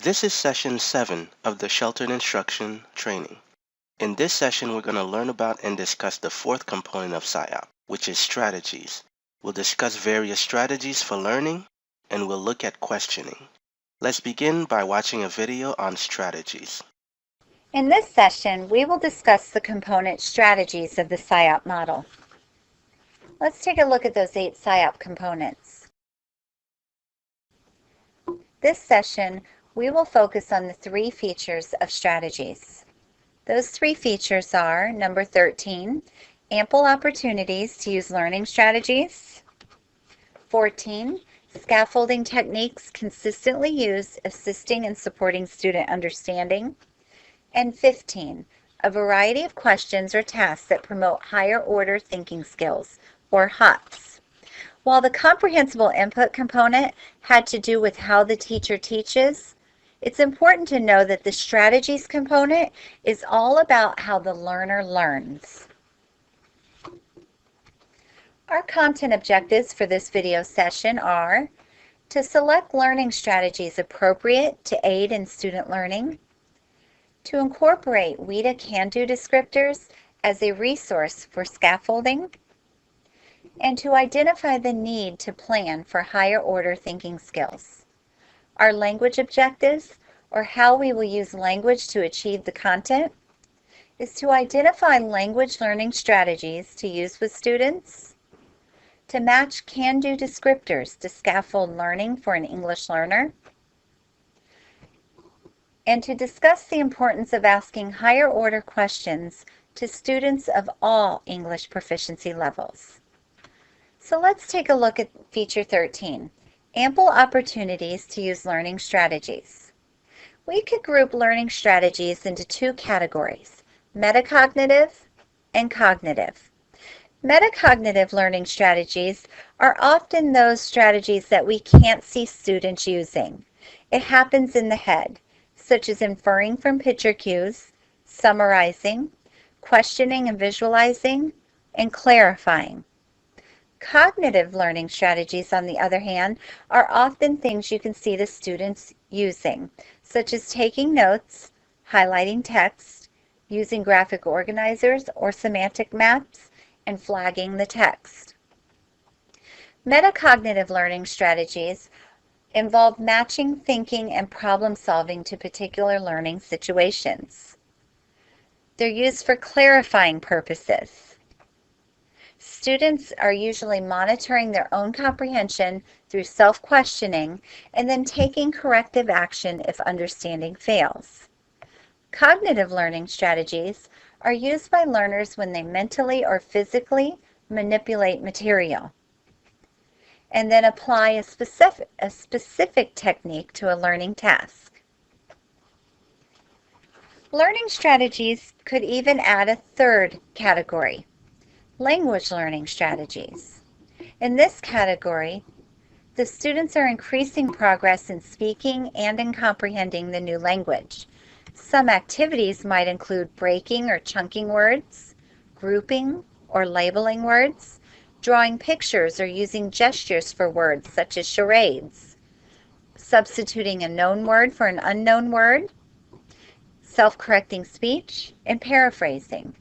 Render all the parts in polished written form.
This is session 7 of the Sheltered Instruction training. In this session, we're going to learn about and discuss the fourth component of SIOP, which is strategies. We'll discuss various strategies for learning, and we'll look at questioning. Let's begin by watching a video on strategies. In this session, we will discuss the component strategies of the SIOP model. Let's take a look at those 8 SIOP components. This session, we will focus on the 3 features of strategies. Those 3 features are number 13, ample opportunities to use learning strategies. 14, scaffolding techniques consistently used assisting and supporting student understanding. And 15, a variety of questions or tasks that promote higher order thinking skills, or H.O.T.S. While the comprehensible input component had to do with how the teacher teaches, it's important to know that the strategies component is all about how the learner learns. Our content objectives for this video session are to select learning strategies appropriate to aid in student learning, to incorporate WIDA Can Do descriptors as a resource for scaffolding, and to identify the need to plan for higher order thinking skills. Our language objectives, or how we will use language to achieve the content, is to identify language learning strategies to use with students, to match can-do descriptors to scaffold learning for an English learner, and to discuss the importance of asking higher order questions to students of all English proficiency levels. So let's take a look at feature 13, ample opportunities to use learning strategies. We could group learning strategies into 2 categories, metacognitive and cognitive. Metacognitive learning strategies are often those strategies that we can't see students using. It happens in the head, such as inferring from picture cues, summarizing, questioning and visualizing, and clarifying. Cognitive learning strategies, on the other hand, are often things you can see the students using, such as taking notes, highlighting text, using graphic organizers or semantic maps, and flagging the text. Metacognitive learning strategies involve matching thinking and problem solving to particular learning situations. They're used for clarifying purposes. Students are usually monitoring their own comprehension through self-questioning and then taking corrective action if understanding fails. Cognitive learning strategies are used by learners when they mentally or physically manipulate material and then apply a specific technique to a learning task. Learning strategies could even add a 3rd category, language learning strategies. In this category, the students are increasing progress in speaking and in comprehending the new language. Some activities might include breaking or chunking words, grouping or labeling words, drawing pictures or using gestures for words such as charades, substituting a known word for an unknown word, self-correcting speech, and paraphrasing.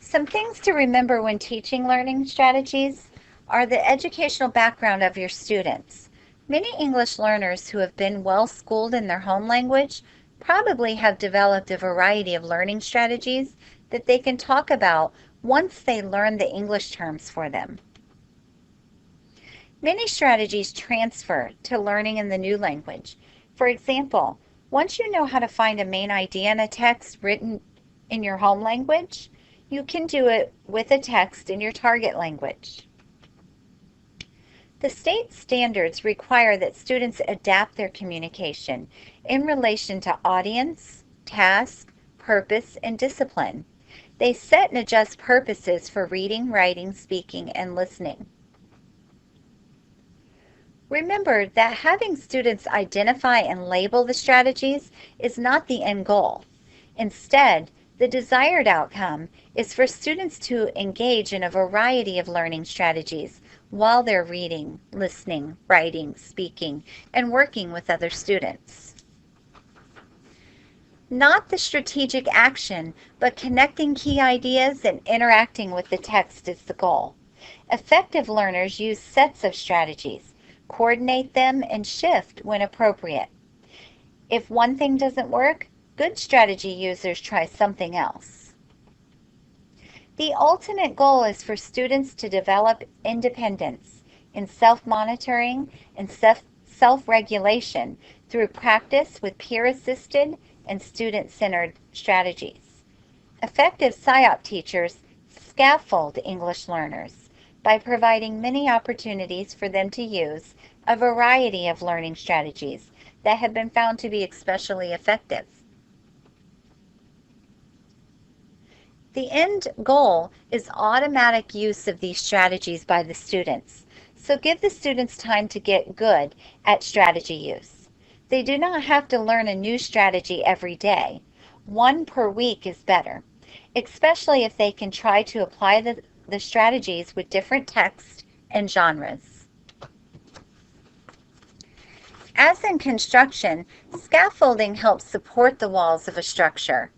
Some things to remember when teaching learning strategies are the educational background of your students. Many English learners who have been well schooled in their home language probably have developed a variety of learning strategies that they can talk about once they learn the English terms for them. Many strategies transfer to learning in the new language. For example, once you know how to find a main idea in a text written in your home language, you can do it with a text in your target language. The state standards require that students adapt their communication in relation to audience, task, purpose, and discipline. They set and adjust purposes for reading, writing, speaking, and listening. Remember that having students identify and label the strategies is not the end goal. Instead, the desired outcome is for students to engage in a variety of learning strategies while they're reading, listening, writing, speaking, and working with other students. Not the strategic action, but connecting key ideas and interacting with the text is the goal. Effective learners use sets of strategies, coordinate them, and shift when appropriate. If one thing doesn't work, good strategy users try something else. The ultimate goal is for students to develop independence in self-monitoring and self-regulation through practice with peer-assisted and student-centered strategies. Effective SIOP teachers scaffold English learners by providing many opportunities for them to use a variety of learning strategies that have been found to be especially effective. The end goal is automatic use of these strategies by the students, so give the students time to get good at strategy use. They do not have to learn a new strategy every day. One per week is better, especially if they can try to apply the strategies with different texts and genres. As in construction, scaffolding helps support the walls of a structure.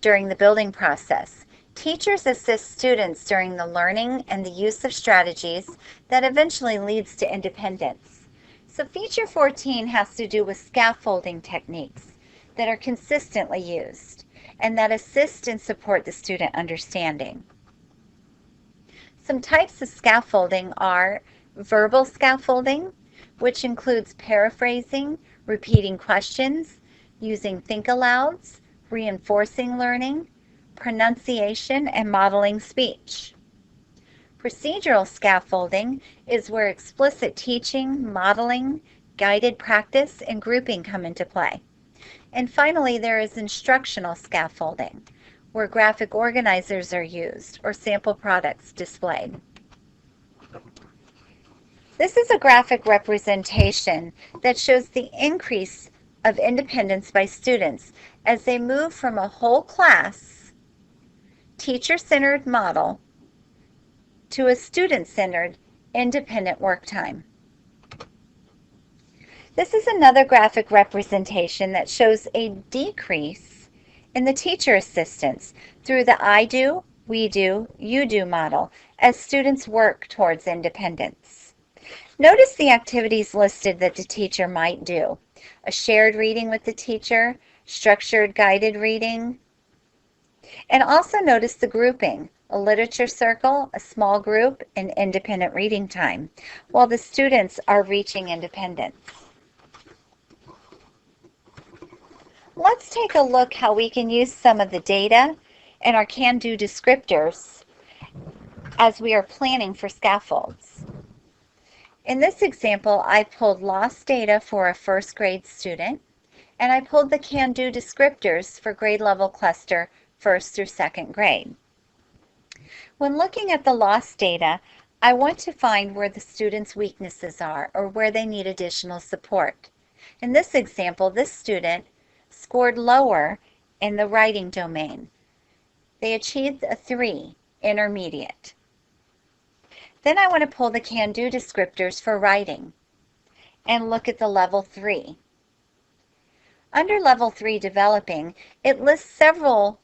During the building process, teachers assist students during the learning and the use of strategies that eventually leads to independence. So feature 14 has to do with scaffolding techniques that are consistently used and that assist and support the student understanding. Some types of scaffolding are verbal scaffolding, which includes paraphrasing, repeating questions, using think-alouds, reinforcing learning, pronunciation, and modeling speech. Procedural scaffolding is where explicit teaching, modeling, guided practice, and grouping come into play. And finally, there is instructional scaffolding, where graphic organizers are used or sample products displayed. This is a graphic representation that shows the increase of independence by students as they move from a whole class, teacher-centered model to a student-centered, independent work time. This is another graphic representation that shows a decrease in the teacher assistance through the I do, we do, you do model as students work towards independence. Notice the activities listed that the teacher might do: a shared reading with the teacher, structured guided reading, and also notice the grouping: a literature circle, a small group, and independent reading time, while the students are reaching independence. Let's take a look how we can use some of the data and our Can Do descriptors as we are planning for scaffolds. In this example, I pulled lost data for a first grade student, and I pulled the Can Do descriptors for grade level cluster 1st through 2nd grade. When looking at the lost data, I want to find where the student's weaknesses are or where they need additional support. In this example, this student scored lower in the writing domain. They achieved a 3, intermediate. Then I want to pull the Can Do descriptors for writing and look at the level 3. Under level 3 developing, it lists several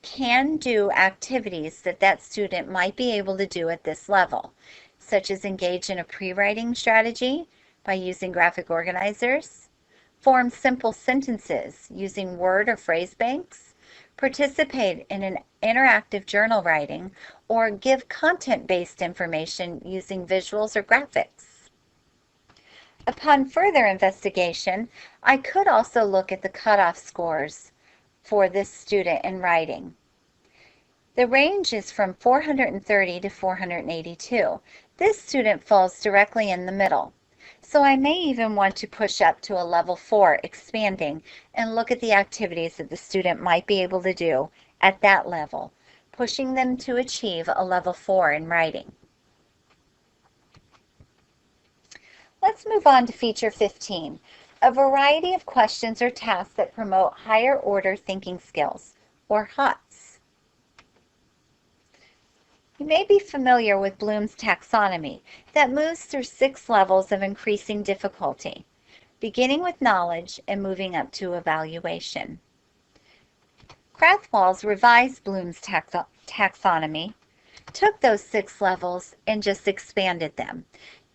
can do activities that student might be able to do at this level, such as engage in a pre-writing strategy by using graphic organizers, form simple sentences using word or phrase banks, participate in an interactive journal writing, or give content-based information using visuals or graphics. Upon further investigation, I could also look at the cutoff scores for this student in writing. The range is from 430 to 482. This student falls directly in the middle. So I may even want to push up to a level 4, expanding, and look at the activities that the student might be able to do at that level, pushing them to achieve a level 4 in writing. Let's move on to feature 15, a variety of questions or tasks that promote higher order thinking skills, or H.O.T.S. You may be familiar with Bloom's taxonomy that moves through 6 levels of increasing difficulty, beginning with knowledge and moving up to evaluation. Krathwohl's revised Bloom's taxonomy took those 6 levels and just expanded them.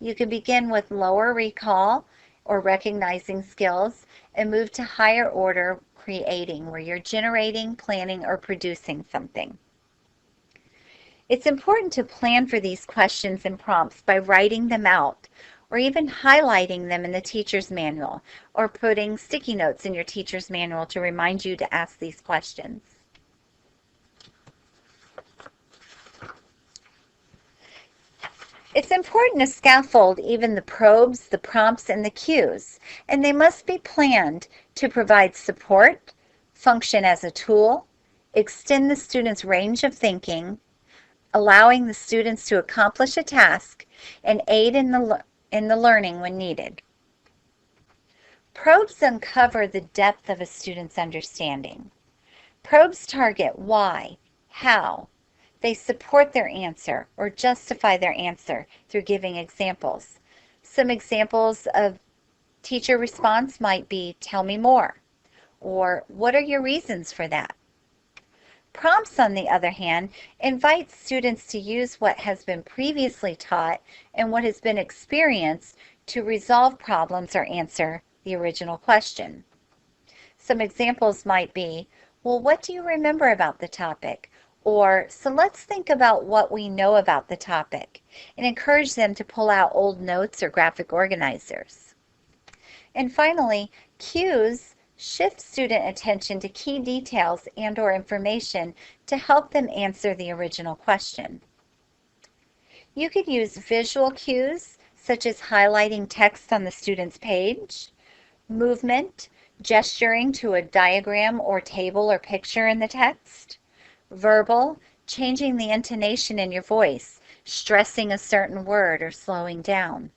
You can begin with lower recall or recognizing skills and move to higher order creating, where you're generating, planning, or producing something. It's important to plan for these questions and prompts by writing them out or even highlighting them in the teacher's manual or putting sticky notes in your teacher's manual to remind you to ask these questions. It's important to scaffold even the probes, the prompts, and the cues, and they must be planned to provide support, function as a tool, extend the student's range of thinking, allowing the students to accomplish a task, and aid in the learning when needed. Probes uncover the depth of a student's understanding. Probes target why, how. They support their answer or justify their answer through giving examples. Some examples of teacher response might be, "Tell me more," or "What are your reasons for that?" Prompts, on the other hand, invite students to use what has been previously taught and what has been experienced to resolve problems or answer the original question. Some examples might be, "Well, what do you remember about the topic?" Or, "So let's think about what we know about the topic," and encourage them to pull out old notes or graphic organizers. And finally, cues shift student attention to key details and/or information to help them answer the original question. You could use visual cues, such as highlighting text on the student's page, movement, gesturing to a diagram or table or picture in the text, verbal, changing the intonation in your voice, stressing a certain word or slowing down.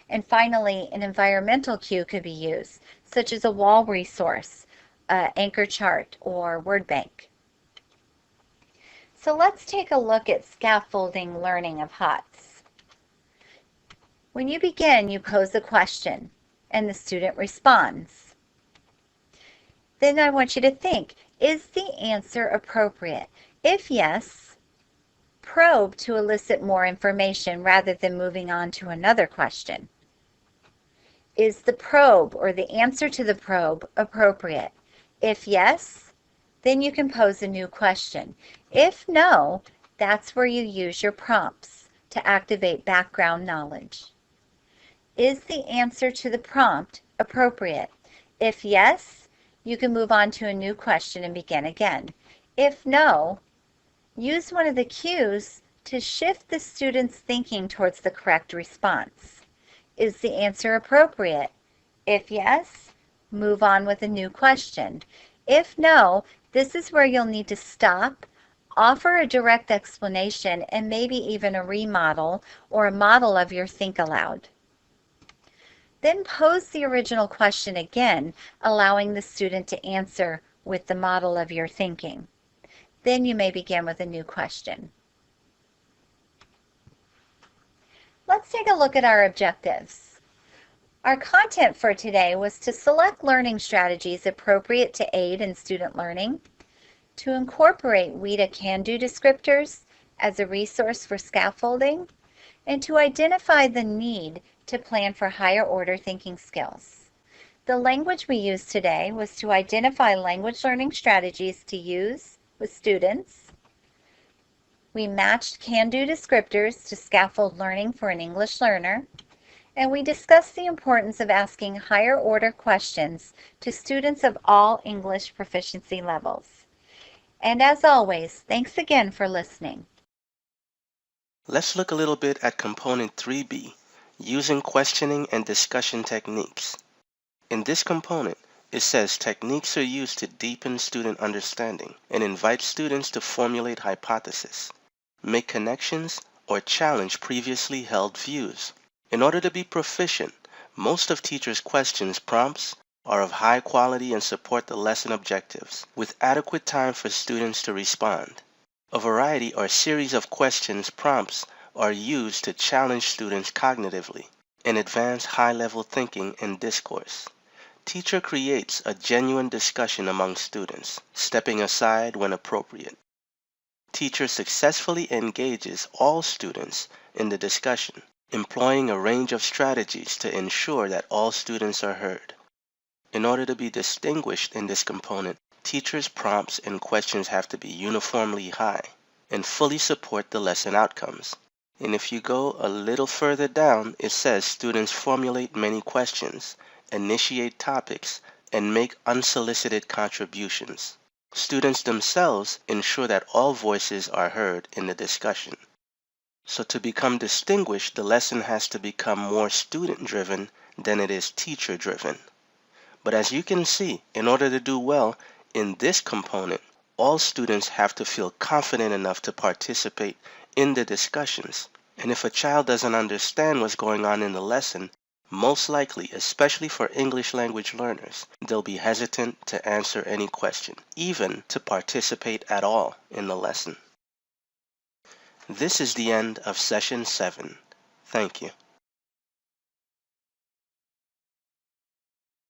And finally, an environmental cue could be used, such as a wall resource, anchor chart, or word bank. So let's take a look at scaffolding learning of H.O.T.S. When you begin, you pose a question, and the student responds. Then I want you to think, is the answer appropriate? If yes, probe to elicit more information rather than moving on to another question. Is the probe or the answer to the probe appropriate? If yes, then you can pose a new question. If no, that's where you use your prompts to activate background knowledge. Is the answer to the prompt appropriate? If yes, you can move on to a new question and begin again. If no, use one of the cues to shift the student's thinking towards the correct response. Is the answer appropriate? If yes, move on with a new question. If no, this is where you'll need to stop, offer a direct explanation, and maybe even a remodel or a model of your think aloud. Then pose the original question again, allowing the student to answer with the model of your thinking. Then you may begin with a new question. Let's take a look at our objectives. Our content for today was to select learning strategies appropriate to aid in student learning, to incorporate WIDA Can Do descriptors as a resource for scaffolding, and to identify the need to plan for higher order thinking skills. The language we used today was to identify language learning strategies to use with students. We matched Can Do descriptors to scaffold learning for an English learner, and we discussed the importance of asking higher order questions to students of all English proficiency levels. And as always, thanks again for listening. Let's look a little bit at component 3B, using questioning and discussion techniques. In this component, it says techniques are used to deepen student understanding and invite students to formulate hypotheses, make connections, or challenge previously held views. In order to be proficient, most of teachers' questions prompts are of high quality and support the lesson objectives, with adequate time for students to respond. A variety or series of questions prompts are used to challenge students cognitively and advance high-level thinking and discourse. Teacher creates a genuine discussion among students, stepping aside when appropriate. Teacher successfully engages all students in the discussion, employing a range of strategies to ensure that all students are heard. In order to be distinguished in this component, teachers' prompts and questions have to be uniformly high and fully support the lesson outcomes. And if you go a little further down, it says students formulate many questions, initiate topics, and make unsolicited contributions. Students themselves ensure that all voices are heard in the discussion. So to become distinguished, the lesson has to become more student-driven than it is teacher-driven. But as you can see, in order to do well in this component, all students have to feel confident enough to participate in the discussions. And if a child doesn't understand what's going on in the lesson, most likely, especially for English language learners, they'll be hesitant to answer any question, even to participate at all in the lesson. This is the end of Session 7. Thank you.